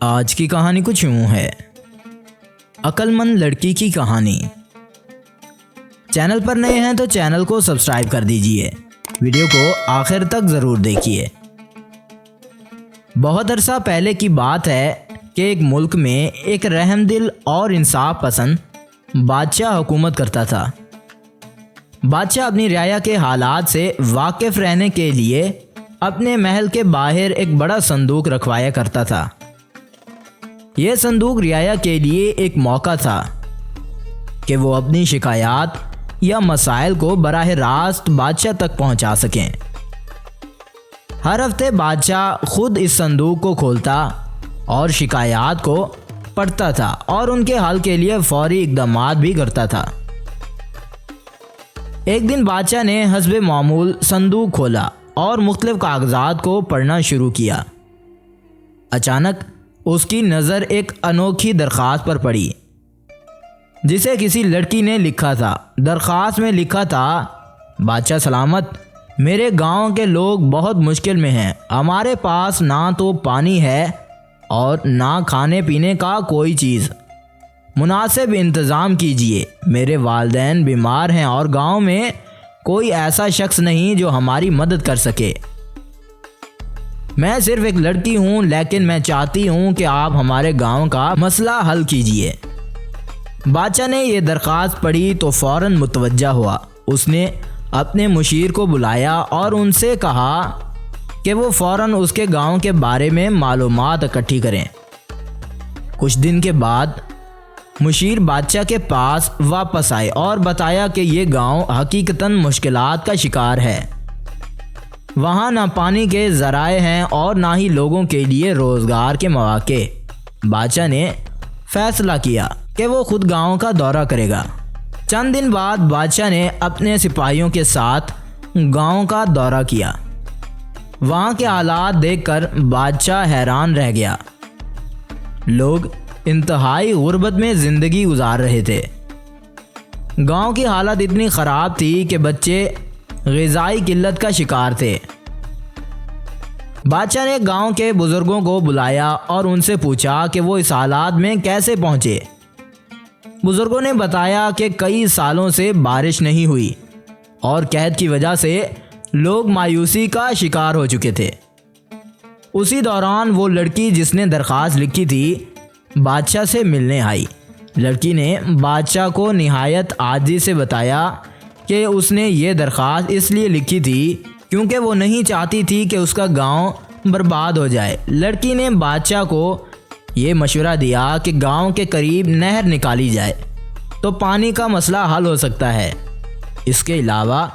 آج کی کہانی کچھ یوں ہے، عقل مند لڑکی کی کہانی۔ چینل پر نئے ہیں تو چینل کو سبسکرائب کر دیجئے، ویڈیو کو آخر تک ضرور دیکھیے۔ بہت عرصہ پہلے کی بات ہے کہ ایک ملک میں ایک رحم دل اور انصاف پسند بادشاہ حکومت کرتا تھا۔ بادشاہ اپنی رعایا کے حالات سے واقف رہنے کے لیے اپنے محل کے باہر ایک بڑا صندوق رکھوایا کرتا تھا۔ یہ صندوق رعایا کے لیے ایک موقع تھا کہ وہ اپنی شکایات یا مسائل کو براہ راست بادشاہ تک پہنچا سکیں۔ ہر ہفتے بادشاہ خود اس صندوق کو کھولتا اور شکایات کو پڑھتا تھا اور ان کے حل کے لیے فوری اقدامات بھی کرتا تھا۔ ایک دن بادشاہ نے حسب معمول صندوق کھولا اور مختلف کاغذات کو پڑھنا شروع کیا۔ اچانک اس کی نظر ایک انوکھی درخواست پر پڑی جسے کسی لڑکی نے لکھا تھا۔ درخواست میں لکھا تھا، بادشاہ سلامت، میرے گاؤں کے لوگ بہت مشکل میں ہیں۔ ہمارے پاس نہ تو پانی ہے اور نہ کھانے پینے کا کوئی چیز۔ مناسب انتظام کیجیے۔ میرے والدین بیمار ہیں اور گاؤں میں کوئی ایسا شخص نہیں جو ہماری مدد کر سکے۔ میں صرف ایک لڑکی ہوں، لیکن میں چاہتی ہوں کہ آپ ہمارے گاؤں کا مسئلہ حل کیجیے۔ بادشاہ نے یہ درخواست پڑھی تو فوراً متوجہ ہوا۔ اس نے اپنے مشیر کو بلایا اور ان سے کہا کہ وہ فوراً اس کے گاؤں کے بارے میں معلومات اکٹھی کریں۔ کچھ دن کے بعد مشیر بادشاہ کے پاس واپس آئے اور بتایا کہ یہ گاؤں حقیقتاً مشکلات کا شکار ہے۔ وہاں نہ پانی کے ذرائع ہیں اور نہ ہی لوگوں کے لیے روزگار کے مواقع۔ بادشاہ نے فیصلہ کیا کہ وہ خود گاؤں کا دورہ کرے گا۔ چند دن بعد بادشاہ نے اپنے سپاہیوں کے ساتھ گاؤں کا دورہ کیا۔ وہاں کے حالات دیکھ کر بادشاہ حیران رہ گیا۔ لوگ انتہائی غربت میں زندگی گزار رہے تھے۔ گاؤں کی حالت اتنی خراب تھی کہ بچے غذائی قلت کا شکار تھے۔ بادشاہ نے گاؤں کے بزرگوں کو بلایا اور ان سے پوچھا کہ وہ اس حالات میں کیسے پہنچے۔ بزرگوں نے بتایا کہ کئی سالوں سے بارش نہیں ہوئی اور قحط کی وجہ سے لوگ مایوسی کا شکار ہو چکے تھے۔ اسی دوران وہ لڑکی جس نے درخواست لکھی تھی بادشاہ سے ملنے آئی۔ لڑکی نے بادشاہ کو نہایت عاجزی سے بتایا کہ اس نے یہ درخواست اس لیے لکھی تھی کیونکہ وہ نہیں چاہتی تھی کہ اس کا گاؤں برباد ہو جائے۔ لڑکی نے بادشاہ کو یہ مشورہ دیا کہ گاؤں کے قریب نہر نکالی جائے تو پانی کا مسئلہ حل ہو سکتا ہے۔ اس کے علاوہ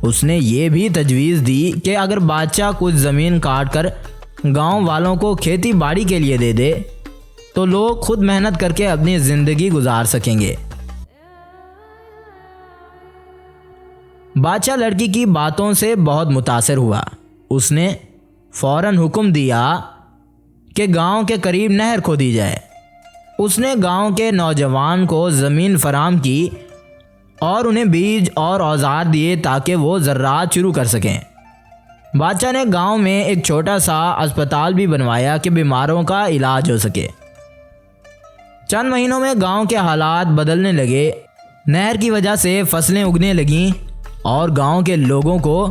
اس نے یہ بھی تجویز دی کہ اگر بادشاہ کچھ زمین کاٹ کر گاؤں والوں کو کھیتی باڑی کے لیے دے دے تو لوگ خود محنت کر کے اپنی زندگی گزار سکیں گے۔ بادشاہ لڑکی کی باتوں سے بہت متاثر ہوا۔ اس نے فوراً حکم دیا کہ گاؤں کے قریب نہر کھودی جائے۔ اس نے گاؤں کے نوجوان کو زمین فراہم کی اور انہیں بیج اور اوزار دیے تاکہ وہ زراعت شروع کر سکیں۔ بادشاہ نے گاؤں میں ایک چھوٹا سا اسپتال بھی بنوایا کہ بیماروں کا علاج ہو سکے۔ چند مہینوں میں گاؤں کے حالات بدلنے لگے۔ نہر کی وجہ سے فصلیں اگنے لگیں اور گاؤں کے لوگوں کو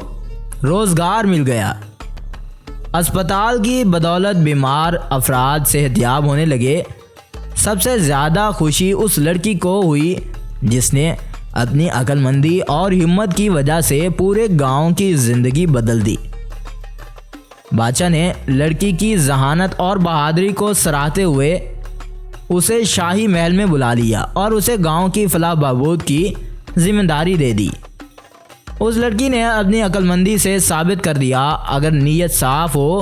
روزگار مل گیا۔ اسپتال کی بدولت بیمار افراد صحت یاب ہونے لگے۔ سب سے زیادہ خوشی اس لڑکی کو ہوئی جس نے اپنی عقل مندی اور ہمت کی وجہ سے پورے گاؤں کی زندگی بدل دی۔ بادشاہ نے لڑکی کی ذہانت اور بہادری کو سراہتے ہوئے اسے شاہی محل میں بلا لیا اور اسے گاؤں کی فلاح بہبود کی ذمہ داری دے دی۔ اس لڑکی نے اپنی عقل مندی سے ثابت کر دیا، اگر نیت صاف ہو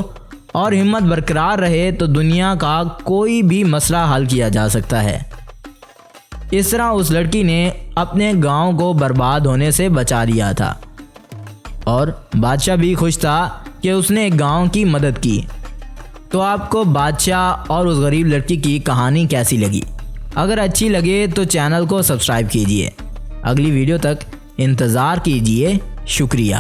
اور ہمت برقرار رہے تو دنیا کا کوئی بھی مسئلہ حل کیا جا سکتا ہے۔ اس طرح اس لڑکی نے اپنے گاؤں کو برباد ہونے سے بچا لیا تھا اور بادشاہ بھی خوش تھا کہ اس نے ایک گاؤں کی مدد کی۔ تو آپ کو بادشاہ اور اس غریب لڑکی کی کہانی کیسی لگی؟ اگر اچھی لگے تو چینل کو سبسکرائب کیجیے۔ اگلی ویڈیو تک انتظار کیجیے۔ شکریہ۔